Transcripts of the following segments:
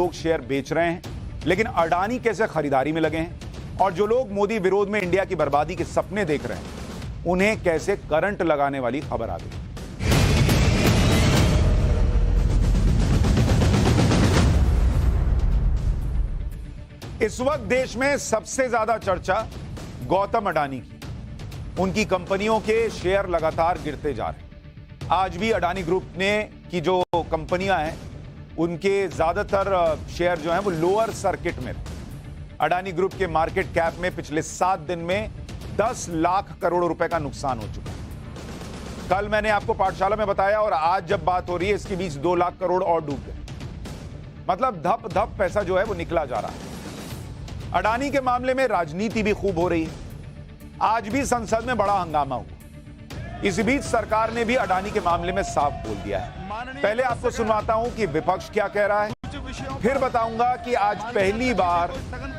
लोग शेयर बेच रहे हैं, लेकिन अडानी कैसे खरीदारी में लगे हैं, और जो लोग मोदी विरोध में इंडिया की बर्बादी के सपने देख रहे हैं, उन्हें कैसे करंट लगाने वाली खबर आ गई। इस वक्त देश में सबसे ज्यादा चर्चा गौतम अडानी की। उनकी कंपनियों के शेयर लगातार गिरते जा रहे हैं। आज भी अडानी ग्रुप ने की जो कंपनियां हैं, उनके ज्यादातर शेयर जो हैं वो लोअर सर्किट में। अडानी ग्रुप के मार्केट कैप में पिछले 7 दिन में 10 लाख करोड़ रुपए का नुकसान हो चुका है। कल मैंने आपको पाठशाला में बताया, और आज जब बात हो रही है इसके बीच 2 लाख करोड़ और डूब गए। मतलब धप धप पैसा जो है वो निकला जा रहा है। अडानी के मामले में राजनीति भी खूब हो रही है। आज भी संसद में बड़ा हंगामा हुआ। इस बीच सरकार ने भी अडानी के मामले में साफ बोल दिया है। पहले आपको सुनवाता हूं कि विपक्ष क्या कह रहा है, फिर बताऊंगा कि आज पहली बार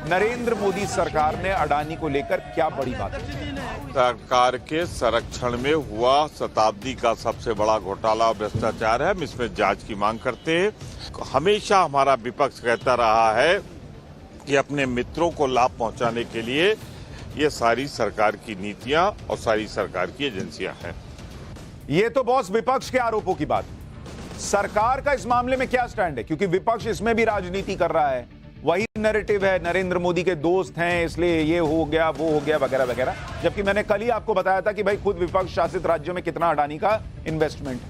नरेंद्र मोदी सरकार ने अडानी को लेकर क्या बड़ी बात की। सरकार के संरक्षण में हुआ शताब्दी का सबसे बड़ा घोटाला भ्रष्टाचार है। हम इसमें जांच की मांग करते हैं। हमेशा हमारा विपक्ष कहता रहा है कि अपने मित्रों को लाभ पहुंचाने के लिए ये सारी सरकार की नीतियां और सारी सरकार की एजेंसियां हैं। ये तो बॉस विपक्ष के आरोपों की बात। सरकार का इस मामले में क्या स्टैंड है, क्योंकि विपक्ष इसमें भी राजनीति कर रहा है। वही नैरेटिव है, नरेंद्र मोदी के दोस्त हैं इसलिए ये हो गया वो हो गया वगैरह वगैरह। जबकि मैंने कल ही आपको बताया था कि भाई खुद विपक्ष शासित राज्यों में कितना अडानी का इन्वेस्टमेंट है,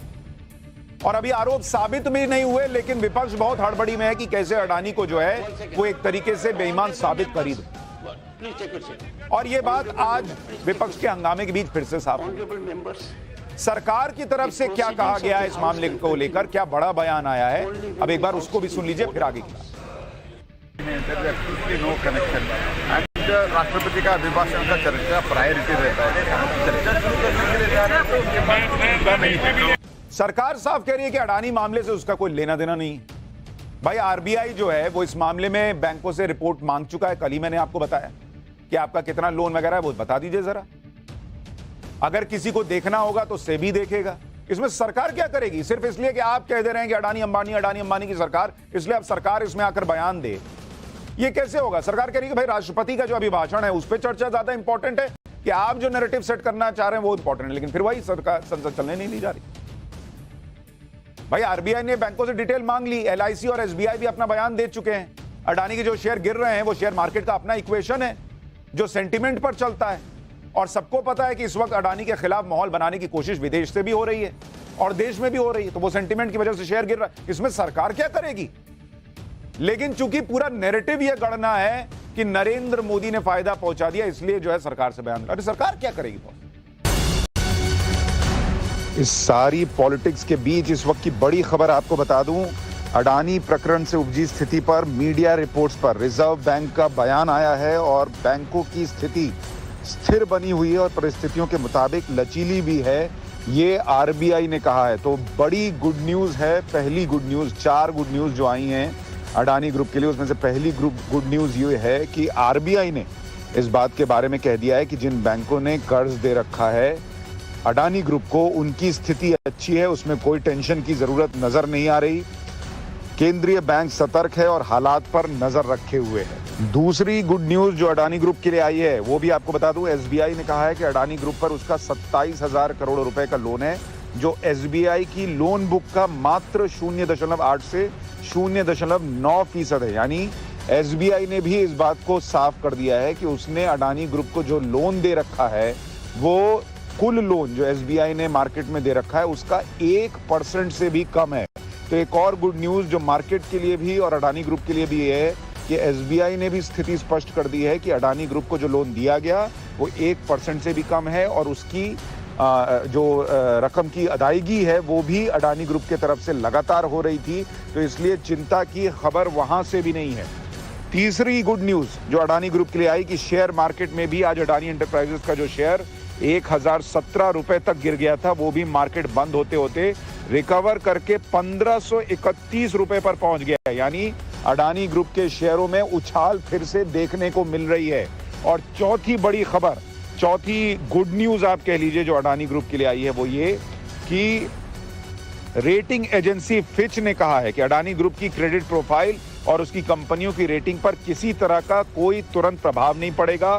और अभी आरोप साबित भी नहीं हुए, लेकिन विपक्ष बहुत हड़बड़ी में है कि कैसे अडानी को जो है वो एक तरीके से बेईमान साबित कर ही दे। और ये बात आज विपक्ष के हंगामे के बीच फिर से साफ हुई। सरकार की तरफ से क्या कहा गया है इस मामले को लेकर, क्या बड़ा बयान आया है, अब एक बार उसको भी सुन लीजिए, फिर आगे की बात। राष्ट्रपति का अभिभाषण का चर्चा प्रायोरिटी रहता है। सरकार साफ कह रही है कि अडानी मामले से उसका कोई लेना देना नहीं है। भाई आरबीआई जो है वो इस मामले में बैंकों से रिपोर्ट मांग चुका है। कल ही मैंने आपको बताया कि आपका कितना लोन वगैरह है वो बता दीजिए जरा। अगर किसी को देखना होगा तो सेबी देखेगा। इसमें सरकार क्या करेगी? सिर्फ इसलिए कि आप कह दे रहे हैं कि अडानी अंबानी की सरकार, इसलिए अब सरकार इसमें आकर बयान दे, ये कैसे होगा? सरकार कह रही है कि भाई राष्ट्रपति का जो अभिभाषण है उस पर चर्चा ज्यादा इंपॉर्टेंट है, कि आप जो नैरेटिव सेट करना चाह रहे हैं वो इंपॉर्टेंट है, लेकिन फिर वही सरकार संसद चलने नहीं दी जा रही। भाई आरबीआई ने बैंकों से डिटेल मांग ली, एलआईसी और एसबीआई भी अपना बयान दे चुके हैं। अडानी के जो शेयर गिर रहे हैं वो शेयर मार्केट का अपना इक्वेशन है जो सेंटिमेंट पर चलता है, और सबको पता है कि इस वक्त अडानी के खिलाफ माहौल बनाने की कोशिश विदेश से भी हो रही है और देश में भी हो रही है, तो वो सेंटिमेंट की वजह से शेयर गिर रहा है। इसमें सरकार क्या करेगी? लेकिन चूंकि पूरा नैरेटिव यह गढ़ना है कि नरेंद्र मोदी ने फायदा पहुंचा दिया, इसलिए जो है सरकार से बयान। अरे सरकार क्या करेगी? इस सारी पॉलिटिक्स के बीच इस वक्त की बड़ी खबर आपको बता दूं, अडानी प्रकरण से उपजी स्थिति पर मीडिया रिपोर्ट्स पर रिजर्व बैंक का बयान आया है, और बैंकों की स्थिति स्थिर बनी हुई है और परिस्थितियों के मुताबिक लचीली भी है, ये आरबीआई ने कहा है। तो बड़ी गुड न्यूज है। पहली गुड न्यूज, 4 गुड न्यूज जो आई हैं अडानी ग्रुप के लिए, उसमें से पहली गुड न्यूज ये है कि आरबीआई ने इस बात के बारे में कह दिया है कि जिन बैंकों ने कर्ज दे रखा है अडानी ग्रुप को, उनकी स्थिति अच्छी है, उसमें कोई टेंशन की जरूरत नजर नहीं आ रही। केंद्रीय बैंक सतर्क है और हालात पर नजर रखे हुए है। दूसरी गुड न्यूज जो अडानी ग्रुप के लिए आई है वो भी आपको बता दूं, एसबीआई ने कहा है कि अडानी ग्रुप पर उसका 27,000 करोड़ रुपए का लोन है, जो एसबीआई की लोन बुक का मात्र 0.8 से 0.9% है। यानी एसबीआई ने भी इस बात को साफ कर दिया है कि उसने अडानी ग्रुप को जो लोन दे रखा है वो कुल लोन जो एसबीआई ने मार्केट में दे रखा है उसका 1% से भी कम है। तो एक और गुड न्यूज जो मार्केट के लिए भी और अडानी ग्रुप के लिए भी है कि एसबीआई ने भी स्थिति स्पष्ट कर दी है कि अडानी ग्रुप को जो लोन दिया गया वो 1% से भी कम है, और उसकी जो रकम की अदायगी है वो भी अडानी ग्रुप के तरफ से लगातार हो रही थी, तो इसलिए चिंता की खबर वहां से भी नहीं है। तीसरी गुड न्यूज जो अडानी ग्रुप के लिए आई कि शेयर मार्केट में भी आज अडानी एंटरप्राइजेस का जो शेयर 1017 रुपए तक गिर गया था, वो भी मार्केट बंद होते होते रिकवर करके 1531 रुपए पर पहुंच गया। यानी अडानी ग्रुप के शेयरों में उछाल फिर से देखने को मिल रही है। और चौथी बड़ी खबर, चौथी गुड न्यूज आप कह लीजिए जो अडानी ग्रुप के लिए आई है वो ये कि रेटिंग एजेंसी फिच ने कहा है कि अडानी ग्रुप की क्रेडिट प्रोफाइल और उसकी कंपनियों की रेटिंग पर किसी तरह का कोई तुरंत प्रभाव नहीं पड़ेगा।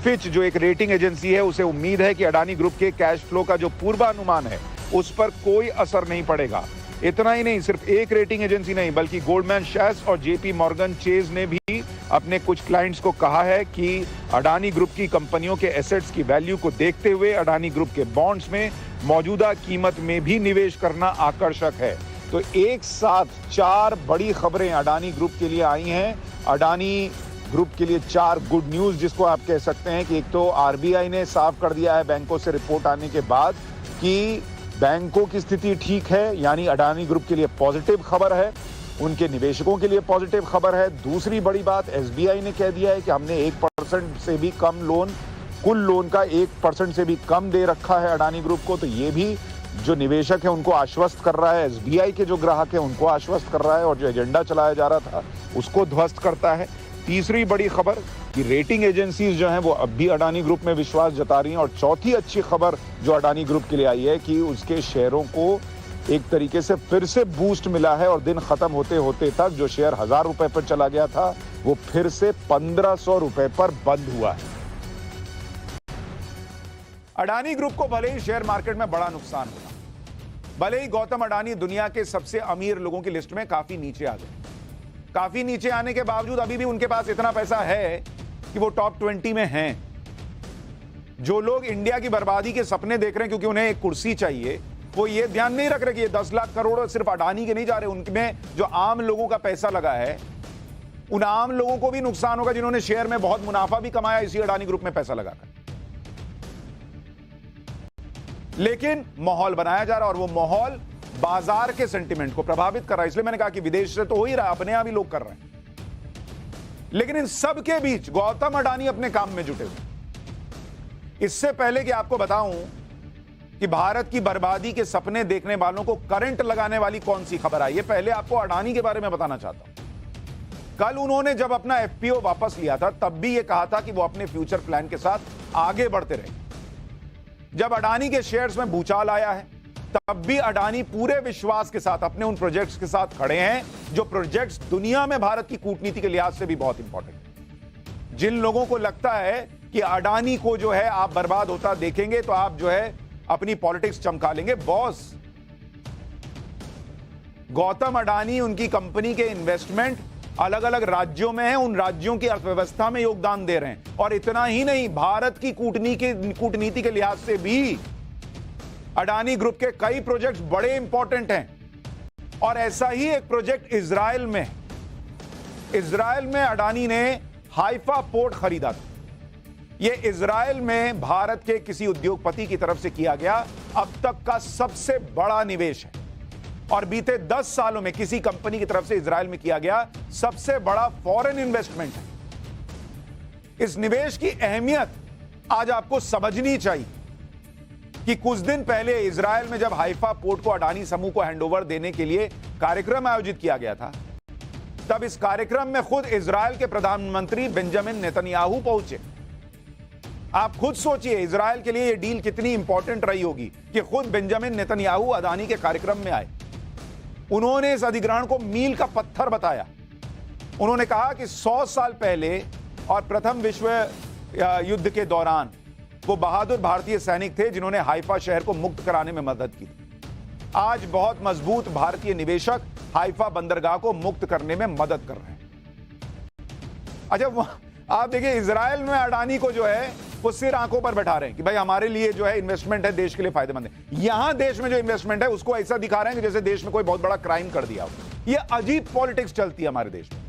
फिच जो एक रेटिंग एजेंसी है, उसे उम्मीद है कि अडानी ग्रुप के कैश फ्लो का जो पूर्वानुमान है उस पर कोई असर नहीं पड़ेगा। इतना ही नहीं, सिर्फ एक रेटिंग एजेंसी नहीं बल्कि गोल्डमैन सैक्स और जेपी मॉर्गन चेज ने भी अपने कुछ क्लाइंट्स को कहा है कि अडानी ग्रुप की कंपनियों के एसेट्स की वैल्यू को देखते हुए अडानी ग्रुप के बॉन्ड्स में मौजूदा कीमत में भी निवेश करना आकर्षक है। तो एक साथ 4 बड़ी खबरें अडानी ग्रुप के लिए आई हैं। अडानी ग्रुप के लिए 4 गुड न्यूज जिसको आप कह सकते हैं कि एक तो आरबीआई ने साफ कर दिया है बैंकों से रिपोर्ट आने के बाद कि बैंकों की स्थिति ठीक है, यानी अडानी ग्रुप के लिए पॉजिटिव खबर है, उनके निवेशकों के लिए पॉजिटिव खबर है। दूसरी बड़ी बात, एसबीआई ने कह दिया है कि हमने 1% से भी कम लोन, कुल लोन का 1% से भी कम दे रखा है अडानी ग्रुप को। तो ये भी जो निवेशक है उनको आश्वस्त कर रहा है, एसबीआई के जो ग्राहक है उनको आश्वस्त कर रहा है और जो एजेंडा चलाया जा रहा था उसको ध्वस्त करता है। तीसरी बड़ी खबर कि रेटिंग एजेंसीज जो हैं वो अब भी अडानी ग्रुप में विश्वास जता रही हैं। और चौथी अच्छी खबर जो अडानी ग्रुप के लिए आई है कि उसके शेयरों को एक तरीके से फिर से बूस्ट मिला है और दिन खत्म होते होते तक जो शेयर 1000 रुपए पर चला गया था वो फिर से 1500 रुपए पर बंद हुआ है। अडानी ग्रुप को भले ही शेयर मार्केट में बड़ा नुकसान हुआ, भले ही गौतम अडानी दुनिया के सबसे अमीर लोगों की लिस्ट में काफी नीचे आ गए, काफी नीचे आने के बावजूद अभी भी उनके पास इतना पैसा है कि वो टॉप 20 में हैं। जो लोग इंडिया की बर्बादी के सपने देख रहे हैं क्योंकि उन्हें एक कुर्सी चाहिए, वो ये ध्यान नहीं रख रहे कि ये 10 लाख करोड़ सिर्फ अडानी के नहीं जा रहे, उनमें जो आम लोगों का पैसा लगा है उन आम लोगों को भी नुकसान होगा जिन्होंने शेयर में बहुत मुनाफा भी कमाया इसी अडानी ग्रुप में पैसा लगाकर। लेकिन माहौल बनाया जा रहा और वो माहौल बाजार के सेंटिमेंट को प्रभावित कर रहा है। इसलिए मैंने कहा कि विदेश से तो हो ही रहा, अपने यहां भी लोग कर रहे हैं। लेकिन इन सब के बीच गौतम अडानी अपने काम में जुटे हुए। इससे पहले कि आपको बताऊं कि भारत की बर्बादी के सपने देखने वालों को करंट लगाने वाली कौन सी खबर आई है, पहले आपको अडानी के बारे में बताना चाहता हूं। कल उन्होंने जब अपना एफपीओ वापस लिया था तब भी यह कहा था कि वो अपने फ्यूचर प्लान के साथ आगे बढ़ते रहे। जब अडानी के शेयर्स में भूचाल आया है तब भी अडानी पूरे विश्वास के साथ अपने उन प्रोजेक्ट्स के साथ खड़े हैं जो प्रोजेक्ट्स दुनिया में भारत की कूटनीति के लिहाज से भी बहुत इंपॉर्टेंट है। जिन लोगों को लगता है कि अडानी को जो है आप बर्बाद होता देखेंगे तो आप जो है अपनी पॉलिटिक्स चमका लेंगे, बॉस गौतम अडानी, उनकी कंपनी के इन्वेस्टमेंट अलग अलग राज्यों में हैं, उन राज्यों की अर्थव्यवस्था में योगदान दे रहे हैं। और इतना ही नहीं, भारत की कूटनीति के लिहाज से भी अडानी ग्रुप के कई प्रोजेक्ट्स बड़े इंपॉर्टेंट हैं। और ऐसा ही एक प्रोजेक्ट इजराइल में अडानी ने हाइफा पोर्ट खरीदा था। यह इजराइल में भारत के किसी उद्योगपति की तरफ से किया गया अब तक का सबसे बड़ा निवेश है और बीते 10 सालों में किसी कंपनी की तरफ से इजराइल में किया गया सबसे बड़ा फॉरेन इन्वेस्टमेंट है। इस निवेश की अहमियत आज आपको समझनी चाहिए कि कुछ दिन पहले इजराइल में जब हाइफा पोर्ट को अडानी समूह को हैंडओवर देने के लिए कार्यक्रम आयोजित किया गया था, तब इस कार्यक्रम में खुद इजराइल के प्रधानमंत्री बेंजामिन नेतन्याहू पहुंचे। आप खुद सोचिए इजराइल के लिए यह डील कितनी इंपॉर्टेंट रही होगी कि खुद बेंजामिन नेतन्याहू अडानी के कार्यक्रम में आए। उन्होंने इस अधिग्रहण को मील का पत्थर बताया। उन्होंने कहा कि 100 साल पहले और प्रथम विश्व युद्ध के दौरान वो बहादुर भारतीय सैनिक थे जिन्होंने हाइफा शहर को मुक्त कराने में मदद की। आज बहुत मजबूत भारतीय निवेशक हाइफा बंदरगाह को मुक्त करने में मदद कर रहे हैं। अच्छा, आप देखिए इजराइल में अडानी को जो है वो सिर आंखों पर बैठा रहे हैं कि भाई हमारे लिए जो है इन्वेस्टमेंट है, देश के लिए फायदेमंद है। यहां देश में जो इन्वेस्टमेंट है उसको ऐसा दिखा रहे हैं कि जैसे देश में कोई बहुत बड़ा क्राइम कर दिया हो। यह अजीब पॉलिटिक्स चलती है हमारे देश में।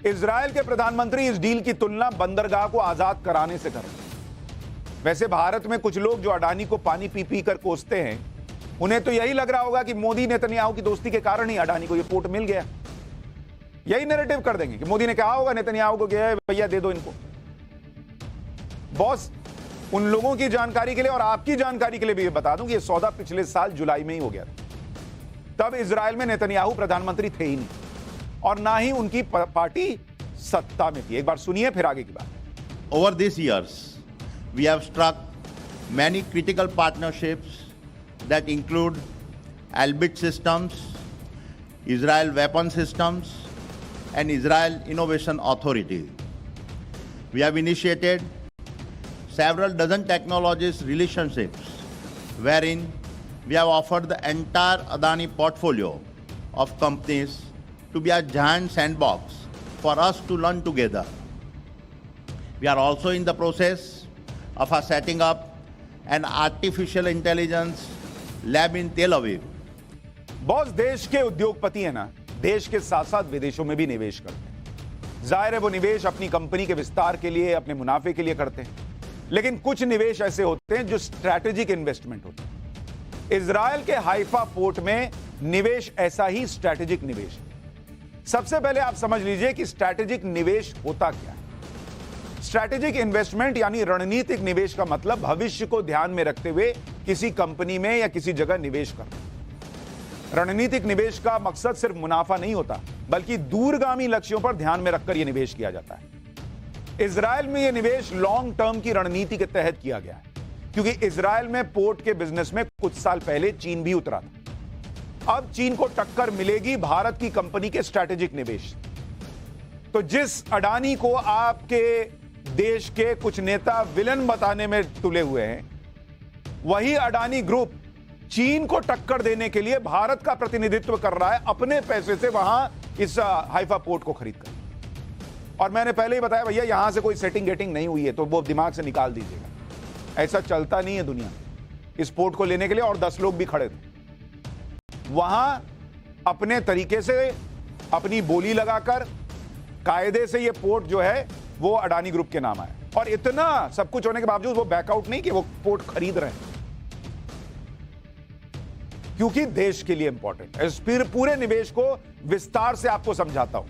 इजराइल के प्रधानमंत्री इस डील की तुलना बंदरगाह को आजाद कराने से कर रहे हैं। वैसे भारत में कुछ लोग जो अडानी को पानी पी पी कर कोसते हैं, उन्हें तो यही लग रहा होगा कि मोदी नेतन्याहू की दोस्ती के कारण ही अडानी को यह पोर्ट मिल गया। यही नैरेटिव कर देंगे कि मोदी ने कहा होगा नेतन्याहू को कि भैया दे दो इनको। बॉस, उन लोगों की जानकारी के लिए और आपकी जानकारी के लिए भी बता दूं कि यह सौदा पिछले साल जुलाई में ही हो गया था। तब इजराइल में नेतन्याहू प्रधानमंत्री थे ही नहीं और ना ही उनकी पार्टी सत्ता में थी। एक बार सुनिए फिर आगे की बात। Over these years, we have struck many critical partnerships that include Elbit Systems, Israel Weapon Systems, and Israel Innovation Authority. We have initiated several dozen technologies relationships wherein we have offered the entire Adani portfolio of companies to be a giant sandbox for us to learn together. We are also in the process of setting up an artificial intelligence lab in Tel Aviv. Boss, देश के उद्योगपति है ना, देश के साथ साथ विदेशों में भी निवेश करते हैं। जाहिर है वो निवेश अपनी कंपनी के विस्तार के लिए, अपने मुनाफे के लिए करते हैं, लेकिन कुछ निवेश ऐसे होते हैं जो स्ट्रैटेजिक इन्वेस्टमेंट होते हैं। इजराइल के हाइफा पोर्ट में निवेश ऐसा ही स्ट्रैटेजिक निवेश है। सबसे पहले आप समझ लीजिए कि स्ट्रैटेजिक निवेश होता क्या है। स्ट्रैटेजिक इन्वेस्टमेंट यानी रणनीतिक निवेश का मतलब भविष्य को ध्यान में रखते हुए किसी कंपनी में या किसी जगह निवेश करना। रणनीतिक निवेश का मकसद सिर्फ मुनाफा नहीं होता, बल्कि दूरगामी लक्ष्यों पर ध्यान में रखकर यह निवेश किया जाता है। इजराइल में यह निवेश लॉन्ग टर्म की रणनीति के तहत किया गया है, क्योंकि इजराइल में पोर्ट के बिजनेस में कुछ साल पहले चीन भी उतरा था। अब चीन को टक्कर मिलेगी भारत की कंपनी के स्ट्रैटेजिक निवेश। तो जिस अडानी को आपके देश के कुछ नेता विलन बताने में तुले हुए हैं, वही अडानी ग्रुप चीन को टक्कर देने के लिए भारत का प्रतिनिधित्व कर रहा है अपने पैसे से वहां इस हाइफा पोर्ट को खरीद कर। और मैंने पहले ही बताया भैया, यहां से कोई सेटिंग गेटिंग नहीं हुई है तो वो दिमाग से निकाल दीजिएगा। ऐसा चलता नहीं है दुनिया। इस पोर्ट को लेने के लिए और 10 लोग भी खड़े थे वहां, अपने तरीके से अपनी बोली लगाकर कायदे से ये पोर्ट जो है वो अडानी ग्रुप के नाम आया। और इतना सब कुछ होने के बावजूद वो बैकआउट नहीं कि वो पोर्ट खरीद रहे हैं, क्योंकि देश के लिए इंपॉर्टेंट है। फिर पूरे निवेश को विस्तार से आपको समझाता हूं,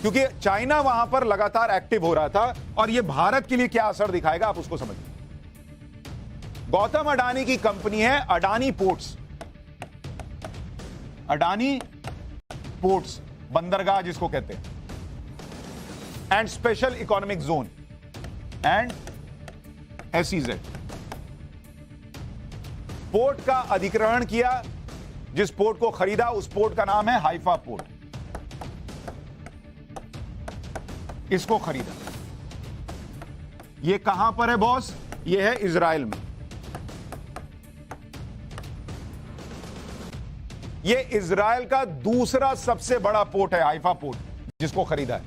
क्योंकि चाइना वहां पर लगातार एक्टिव हो रहा था और यह भारत के लिए क्या असर दिखाएगा आप उसको समझिए। गौतम अडानी की कंपनी है अडानी पोर्ट्स। अडानी पोर्ट्स बंदरगाह जिसको कहते हैं, and special economic zone and SEZ। Port का अधिग्रहण किया, जिस पोर्ट को खरीदा उस पोर्ट का नाम है हाइफा पोर्ट। इसको खरीदा। यह कहां पर है बॉस? यह है इजराइल में। यह इजराइल का दूसरा सबसे बड़ा पोर्ट है हाइफा पोर्ट, जिसको खरीदा है।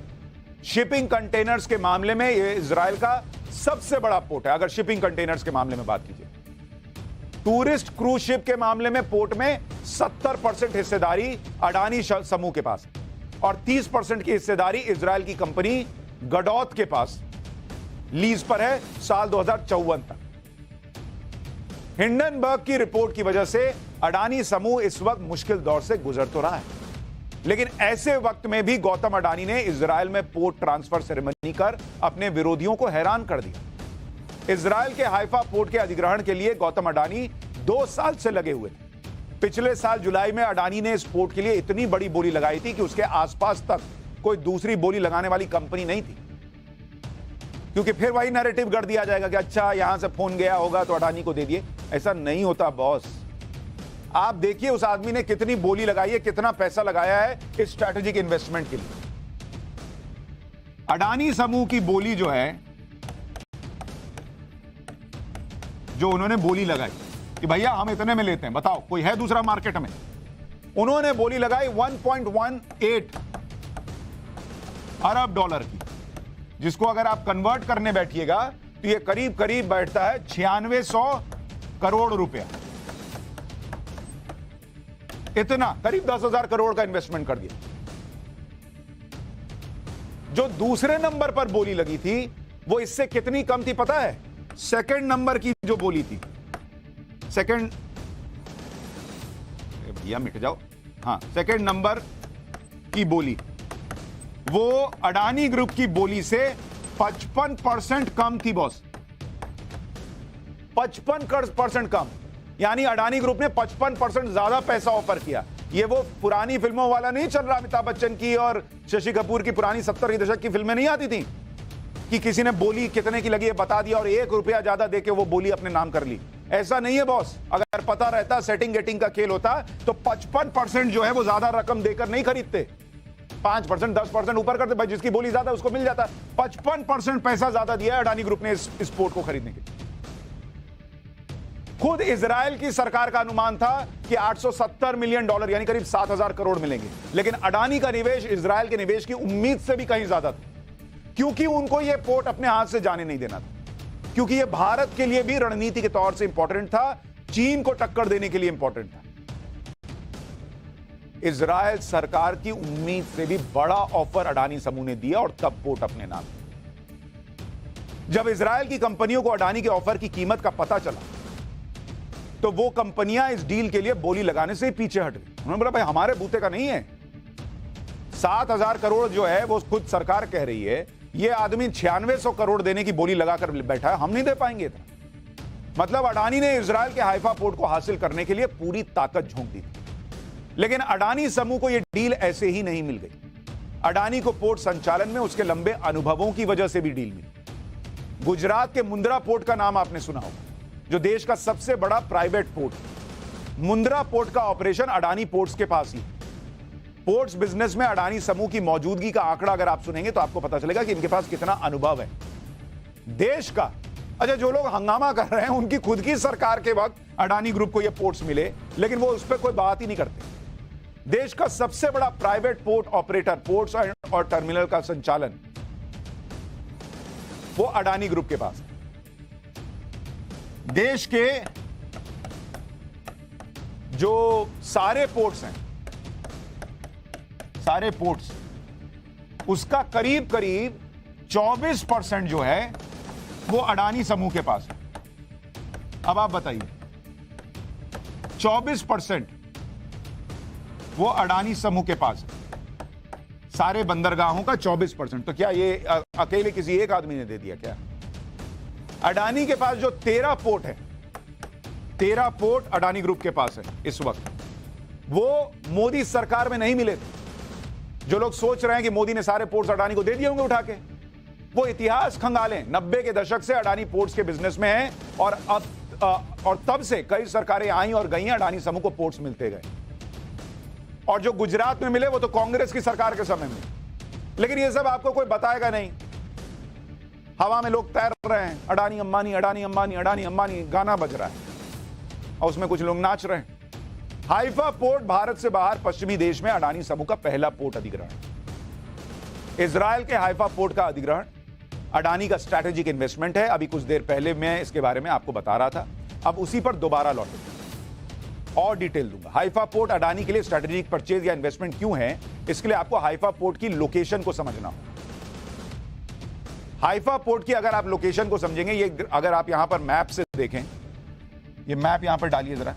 शिपिंग कंटेनर्स के मामले में यह इजराइल का सबसे बड़ा पोर्ट है, अगर शिपिंग कंटेनर्स के मामले में बात कीजिए। टूरिस्ट क्रूज शिप के मामले में पोर्ट में 70% हिस्सेदारी अडानी समूह के पास और 30% की हिस्सेदारी इजराइल की कंपनी गडॉत के पास लीज पर है साल 2054 तक। हिंडनबर्ग की रिपोर्ट की वजह से अडानी समूह इस वक्त मुश्किल दौर से गुजर तो रहा है, लेकिन ऐसे वक्त में भी गौतम अडानी ने इजराइल में पोर्ट ट्रांसफर सेरेमनी कर अपने विरोधियों को हैरान कर दिया। इजराइल के हाइफा पोर्ट के अधिग्रहण के लिए गौतम अडानी 2 साल से लगे हुए थे। पिछले साल जुलाई में अडानी ने इस पोर्ट के लिए इतनी बड़ी बोली लगाई थी कि उसके आसपास तक कोई दूसरी बोली लगाने वाली कंपनी नहीं थी, क्योंकि फिर वही नैरेटिव गढ़ दिया जाएगा कि अच्छा यहां से फोन गया होगा तो अडानी को दे दिए। ऐसा नहीं होता बॉस। आप देखिए उस आदमी ने कितनी बोली लगाई है, कितना पैसा लगाया है इस स्ट्रैटेजिक इन्वेस्टमेंट के लिए। अडानी समूह की बोली जो है, जो उन्होंने बोली लगाई कि भैया हम इतने में लेते हैं, बताओ कोई है दूसरा मार्केट में? उन्होंने बोली लगाई 1.18 अरब डॉलर की, जिसको अगर आप कन्वर्ट करने बैठिएगा तो ये करीब करीब बैठता है 9600 करोड़ रुपया। इतना करीब 10,000 करोड़ का इन्वेस्टमेंट कर दिया। जो दूसरे नंबर पर बोली लगी थी वो इससे कितनी कम थी पता है? सेकंड नंबर की जो बोली थी, सेकंड, भैया मिट जाओ, हाँ, सेकंड नंबर की बोली वो अडानी ग्रुप की बोली से 55% कम थी बॉस। 55% कम, यानी अडानी ग्रुप ने 55% ज्यादा पैसा ऑफर किया। ये वो पुरानी फिल्मों वाला नहीं चल रहा, अमिताभ बच्चन की और शशि कपूर की पुरानी 70 के दशक की फिल्में नहीं आती थी कि किसी ने बोली कितने की लगी है बता दिया और 1 रुपया ज्यादा देके वो बोली अपने नाम कर ली। ऐसा नहीं है बॉस, अगर पता रहता सेटिंग गेटिंग का खेल होता तो 55% जो है वो ज्यादा रकम देकर नहीं खरीदते, 5% 10% ऊपर करते, भाई जिसकी बोली ज्यादा उसको मिल जाता। 55% पैसा ज्यादा दिया है अडानी ग्रुप ने इस पोर्ट को खरीदने के लिए। खुद इजराइल की सरकार का अनुमान था कि $870 मिलियन यानी करीब 7,000 करोड़ मिलेंगे, लेकिन अडानी का निवेश इजराइल के निवेश की उम्मीद से भी कहीं ज्यादा था, क्योंकि उनको यह पोर्ट अपने हाथ से जाने नहीं देना था, क्योंकि यह भारत के लिए भी रणनीति के तौर से इंपॉर्टेंट था, चीन को टक्कर देने के लिए इंपॉर्टेंट था। इजराइल सरकार की उम्मीद से भी बड़ा ऑफर अडानी समूह ने दिया और तब पोर्ट अपने नाम। जब इजराइल की कंपनियों को अडानी के ऑफर की कीमत का पता चला तो वो कंपनियां इस डील के लिए बोली लगाने से पीछे हट गई। उन्होंने बोला भाई हमारे बूते का नहीं है, 7,000 करोड़ जो है वो खुद सरकार कह रही है, ये आदमी 9600 करोड़ देने की बोली लगाकर बैठा है, हम नहीं दे पाएंगे इतना। मतलब अडानी ने इजराइल के हाइफा पोर्ट को हासिल करने के लिए पूरी ताकत झोंक दी थी। लेकिन अडानी समूह को यह डील ऐसे ही नहीं मिल गई। अडानी को पोर्ट संचालन में उसके लंबे अनुभवों की वजह से भी डील मिली। गुजरात के मुंद्रा पोर्ट का नाम आपने सुना होगा, जो देश का सबसे बड़ा प्राइवेट पोर्ट। मुंद्रा पोर्ट का ऑपरेशन अडानी पोर्ट्स के पास ही। पोर्ट्स बिजनेस में अडानी समूह की मौजूदगी का आंकड़ा अगर आप सुनेंगे तो आपको पता चलेगा कि इनके पास कितना अनुभव है देश का। अच्छा, जो लोग हंगामा कर रहे हैं उनकी खुद की सरकार के वक्त अडानी ग्रुप को ये पोर्ट्स मिले, लेकिन वो उस पर कोई बात ही नहीं करते। देश का सबसे बड़ा प्राइवेट पोर्ट ऑपरेटर, पोर्ट्स और टर्मिनल का संचालन वो अडानी ग्रुप के पास है। देश के जो सारे पोर्ट्स हैं, सारे पोर्ट्स, उसका करीब करीब 24% जो है वो अडानी समूह के पास है। अब आप बताइए, 24% वो अडानी समूह के पास है, सारे बंदरगाहों का 24%। तो क्या ये अकेले किसी एक आदमी ने दे दिया क्या? अडानी के पास जो 13 पोर्ट है, 13 पोर्ट अडानी ग्रुप के पास है इस वक्त, वो मोदी सरकार में नहीं मिले थे। जो लोग सोच रहे हैं कि मोदी ने सारे पोर्ट्स अडानी को दे दिए होंगे उठा के, वो इतिहास खंगालें। 90 के दशक से अडानी पोर्ट्स के बिजनेस में है और तब से कई सरकारें आई और गई, अडानी समूह को पोर्ट्स मिलते गए। और जो गुजरात में मिले वो तो कांग्रेस की सरकार के समय में। लेकिन ये सब आपको कोई बताएगा नहीं, हवा में लोग तैर रहे हैं, अडानी अंबानी अडानी अंबानी अडानी अंबानी गाना बज रहा है और उसमें कुछ लोग नाच रहे हैं। हाइफा पोर्ट भारत से बाहर पश्चिमी देश में अडानी समूह का पहला पोर्ट अधिग्रहण। इजराइल के हाइफा पोर्ट का अधिग्रहण अडानी का स्ट्रैटेजिक इन्वेस्टमेंट है। अभी कुछ देर पहले मैं इसके बारे में आपको बता रहा था, अब उसी पर दोबारा लौटे और डिटेल दूंगा। हाइफा पोर्ट अडानी के लिए स्ट्रैटेजिक परचेज या इन्वेस्टमेंट क्यों है, इसके लिए आपको हाइफा पोर्ट की लोकेशन को समझना होगा। हाइफा पोर्ट की अगर आप लोकेशन को समझेंगे, ये अगर आप यहां पर मैप से देखें, ये मैप यहां पर डालिए जरा,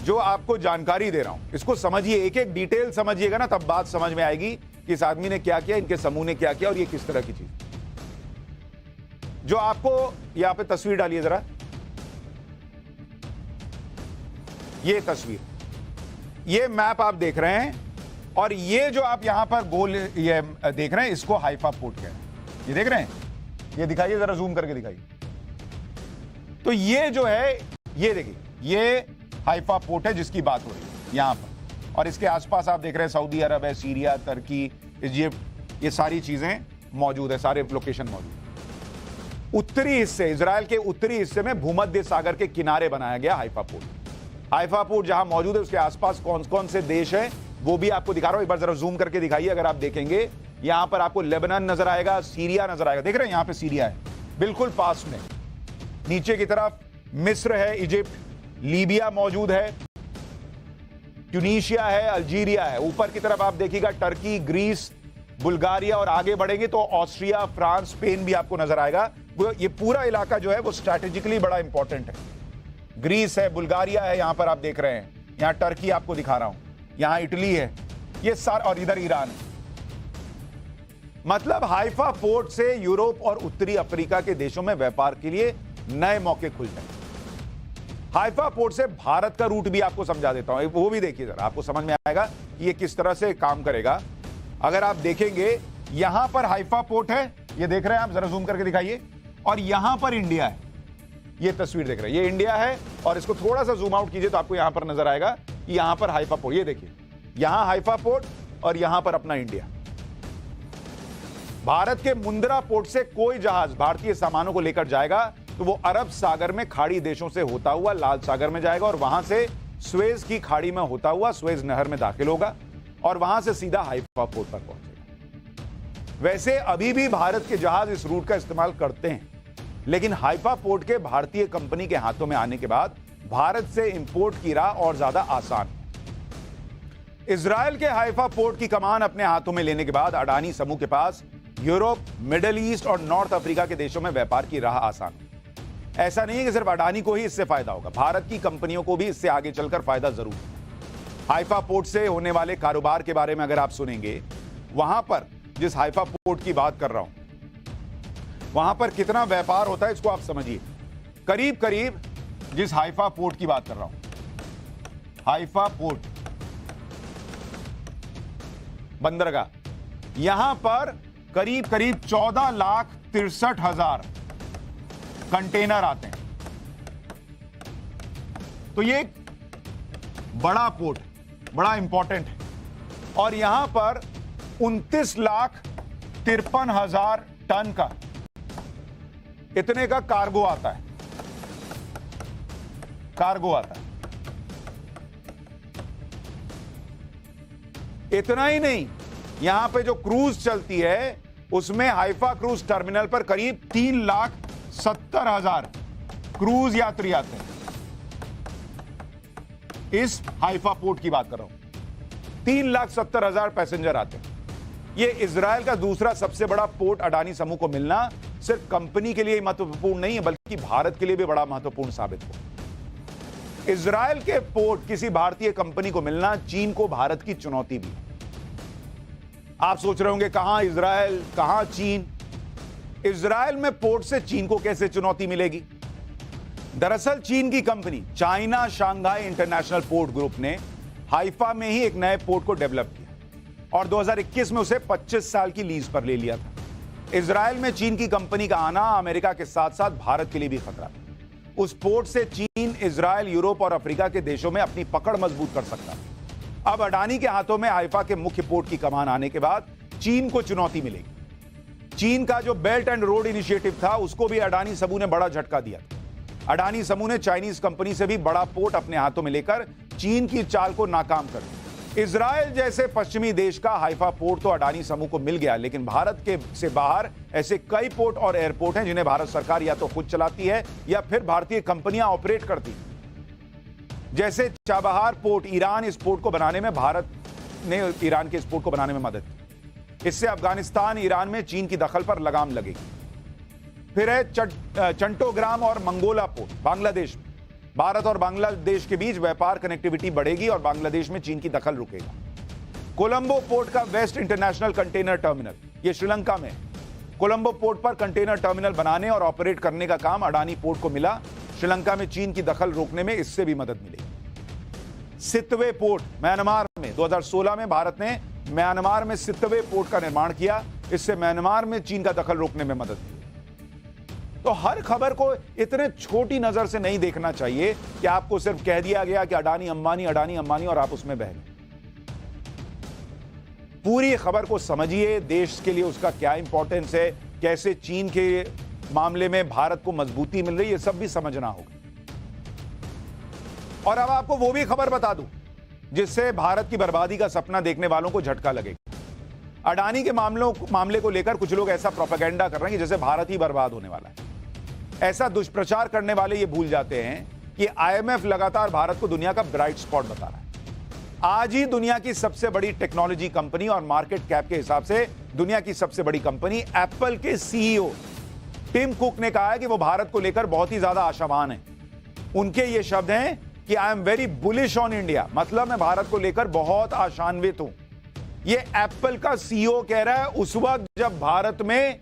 जो आपको जानकारी दे रहा हूं इसको समझिए, एक एक डिटेल समझिएगा ना, तब बात समझ में आएगी कि इस आदमी ने क्या किया, इनके समूह ने क्या किया और ये किस तरह की चीज। जो आपको यहां पे तस्वीर डालिए जरा, ये तस्वीर, ये मैप आप देख रहे हैं और ये जो आप यहां पर गोल ये देख रहे हैं, इसको हाइफा पोर्ट कह रहे हैं। ये देख रहे हैं, ये दिखाइए जरा, जूम करके दिखाइए। तो ये जो है, ये देखिए, ये हाइफा पोर्ट है जिसकी बात हो रही है यहां पर, और इसके आसपास आप देख रहे हैं सऊदी अरब है, सीरिया, तुर्की, इजिप्ट, ये सारी चीजें मौजूद है, सारे लोकेशन मौजूद है। उत्तरी हिस्से, इजराइल के उत्तरी हिस्से में भूमध्य सागर के किनारे बनाया गया हाइफा पोर्ट। हाइफा पोर्ट जहां मौजूद है उसके आसपास कौन कौन से देश है वो भी आपको दिखा रहा हूं, एक बार जरा जूम करके दिखाइए। अगर आप देखेंगे यहां पर आपको लेबनान नजर आएगा, सीरिया नजर आएगा, देख रहे हैं यहां पे सीरिया है बिल्कुल पास में। नीचे की तरफ मिस्र है, इजिप्ट, लीबिया मौजूद है, ट्यूनीशिया है, अल्जीरिया है। ऊपर की तरफ आप देखिएगा टर्की, ग्रीस, बुल्गारिया, और आगे बढ़ेंगे तो ऑस्ट्रिया, फ्रांस, स्पेन भी आपको नजर आएगा। ये पूरा इलाका जो है वो स्ट्रैटेजिकली बड़ा इंपॉर्टेंट है। ग्रीस है, बुल्गारिया है, यहां पर आप देख रहे हैं, यहां टर्की आपको दिखा रहा हूं, यहां इटली है, ये सारा, और इधर ईरान है। मतलब हाइफा पोर्ट से यूरोप और उत्तरी अफ्रीका के देशों में व्यापार के लिए नए मौके खुल जाए। हाइफा पोर्ट से भारत का रूट भी आपको समझा देता हूं, वो भी देखिए जरा, आपको समझ में आएगा कि ये किस तरह से काम करेगा। अगर आप देखेंगे यहां पर हाइफा पोर्ट है, ये देख रहे हैं आप, जरा जूम करके दिखाइए, और यहां पर इंडिया है। ये तस्वीर देख रहे हैं, ये इंडिया है और इसको थोड़ा सा जूम आउट कीजिए तो आपको यहां पर नजर आएगा कि यहां पर हाइफा पोर्ट, ये देखिए यहां हाइफा पोर्ट और यहां पर अपना इंडिया। भारत के मुंद्रा पोर्ट से कोई जहाज भारतीय सामानों को लेकर जाएगा तो वो अरब सागर में खाड़ी देशों से होता हुआ लाल सागर में जाएगा और वहां से स्वेज की खाड़ी में होता हुआ स्वेज नहर में दाखिल होगा और वहां से सीधा हाइफा पोर्ट पर पहुंचेगा। वैसे अभी भी भारत के जहाज इस रूट का इस्तेमाल करते हैं, लेकिन हाइफा पोर्ट के भारतीय कंपनी के हाथों में आने के बाद भारत से इंपोर्ट की राह और ज्यादा आसान। इजरायल के हाइफा पोर्ट की कमान अपने हाथों में लेने के बाद अडानी समूह के पास यूरोप, मिडिल ईस्ट और नॉर्थ अफ्रीका के देशों में व्यापार की राह आसान। ऐसा नहीं है कि सिर्फ अडानी को ही इससे फायदा होगा, भारत की कंपनियों को भी इससे आगे चलकर फायदा जरूर है। हाइफा पोर्ट से होने वाले कारोबार के बारे में अगर आप सुनेंगे, वहां पर जिस हाइफा पोर्ट की बात कर रहा हूं वहां पर कितना व्यापार होता है इसको आप समझिए। करीब करीब जिस हाइफा पोर्ट की बात कर रहा हूं, हाइफा पोर्ट बंदरगाह, यहां पर करीब करीब 14,63,000 कंटेनर आते हैं। तो ये एक बड़ा पोर्ट, बड़ा इंपॉर्टेंट है और यहां पर 29,53,000 टन का इतने का कार्गो आता है, कार्गो आता है। इतना ही नहीं, यहां पे जो क्रूज चलती है उसमें हाइफा क्रूज टर्मिनल पर करीब 3,70,000 क्रूज यात्री आते हैं। इस हाइफा पोर्ट की बात कर रहा हूं, 3,70,000 पैसेंजर आते हैं। यह इजरायल का दूसरा सबसे बड़ा पोर्ट अडानी समूह को मिलना सिर्फ कंपनी के लिए महत्वपूर्ण नहीं है, बल्कि भारत के लिए भी बड़ा महत्वपूर्ण साबित हो। इजरायल के पोर्ट किसी भारतीय कंपनी को मिलना चीन को भारत की चुनौती भी है। आप सोच रहे होंगे कहां इजरायल, कहां चीन। इजरायल में पोर्ट से चीन को कैसे चुनौती मिलेगी? दरअसल चीन की company China Shanghai international port group ने हाइफा में ही एक नए पोर्ट को डेवलप किया और 2021 में उसे 25 साल की लीज पर ले लिया था। इजरायल में चीन की कंपनी का आना अमेरिका के साथ साथ भारत के लिए भी खतरा था। उस पोर्ट से चीन, इजरायल, यूरोप और अफ्रीका के देशों में अपनी पकड़ मजबूत कर सकता है। अब अडानी के हाथों में हाइफा के मुख्य पोर्ट की कमान आने के बाद चीन को चुनौती मिलेगी। चीन का जो बेल्ट एंड रोड इनिशिएटिव था उसको भी अडानी समूह ने बड़ा झटका दिया। अडानी समूह ने चाइनीज कंपनी से भी बड़ा पोर्ट अपने हाथों में लेकर चीन की चाल को नाकाम कर दिया। इजरायल जैसे पश्चिमी देश का हाइफा पोर्ट तो अडानी समूह को मिल गया, लेकिन भारत के से बाहर ऐसे कई पोर्ट और एयरपोर्ट हैं जिन्हें भारत सरकार या तो खुद चलाती है या फिर भारतीय कंपनियां ऑपरेट करती हैं। जैसे चाबहार पोर्ट, ईरान इस पोर्ट को बनाने में भारत ने ईरान के इस पोर्ट को बनाने में मदद की। इससे अफगानिस्तान, ईरान में चीन की दखल पर लगाम लगेगी। फिर है चट्टोग्राम और मंगोला पोर्ट बांग्लादेश में। भारत और बांग्लादेश के बीच व्यापार कनेक्टिविटी बढ़ेगी और बांग्लादेश में चीन की दखल रुकेगा। कोलंबो पोर्ट का वेस्ट इंटरनेशनल कंटेनर टर्मिनल, यह श्रीलंका में। कोलंबो पोर्ट पर कंटेनर टर्मिनल बनाने और ऑपरेट करने का काम अडानी पोर्ट को मिला। श्रीलंका में चीन की दखल रोकने में इससे भी मदद मिलेगी। सितवे पोर्ट म्यांमार में 2016 में भारत ने म्यांमार में सितवे पोर्ट का निर्माण किया। इससे म्यांमार में चीन का दखल रोकने में मदद मिली। तो हर खबर को इतने छोटी नजर से नहीं देखना चाहिए कि आपको सिर्फ कह दिया गया कि अडानी अंबानी और आप उसमें बह गए। पूरी खबर को समझिए, देश के लिए उसका क्या इंपॉर्टेंस है, कैसे चीन के मामले में भारत को मजबूती मिल रही है, ये सब भी समझना होगा। और अब आपको वो भी खबर बता दूं जिससे भारत की बर्बादी का सपना देखने वालों को झटका लगेगा। अडानी के मामले को लेकर कुछ लोग ऐसा प्रोपेगेंडा कर रहे हैं कि जैसे भारत ही बर्बाद होने वाला है। ऐसा दुष्प्रचार करने वाले ये भूल जाते हैं कि आईएमएफ लगातार भारत को दुनिया का ब्राइट स्पॉट बता रहा है। आज ही दुनिया की सबसे बड़ी टेक्नोलॉजी कंपनी और मार्केट कैप के हिसाब से दुनिया की सबसे बड़ी कंपनी एप्पल के सीईओ टिम कुक ने कहा है कि वो भारत को लेकर बहुत ही ज्यादा आशावान है। उनके ये शब्द हैं कि I am very bullish on India, मतलब मैं भारत को लेकर बहुत आशान्वित हूं। ये एप्पल का सीईओ कह रहा है उस वक्त जब भारत में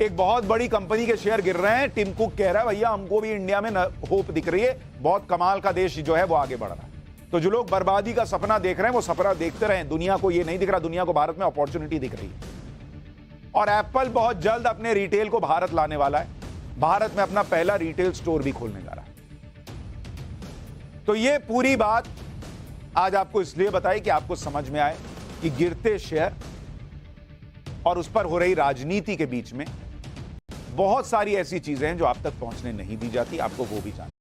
एक बहुत बड़ी कंपनी के शेयर गिर रहे हैं। टिम कुक कह रहा है भैया हमको भी इंडिया में होप दिख रही है, बहुत कमाल का देश जो है वो आगे बढ़ रहा है। तो जो लोग बर्बादी का सपना देख रहे हैं वो सपना देखते रहे, दुनिया को ये नहीं दिख रहा, दुनिया को भारत में अपॉर्चुनिटी दिख रही है। और एप्पल बहुत जल्द अपने रिटेल को भारत लाने वाला है। भारत में अपना पहला रिटेल स्टोर भी खोलने जा रहा है। तो ये पूरी बात आज आपको इसलिए बताई कि आपको समझ में आए कि गिरते शेयर और उस पर हो रही राजनीति के बीच में बहुत सारी ऐसी चीजें हैं जो आप तक पहुंचने नहीं दी जाती, आपको वो भी जानना।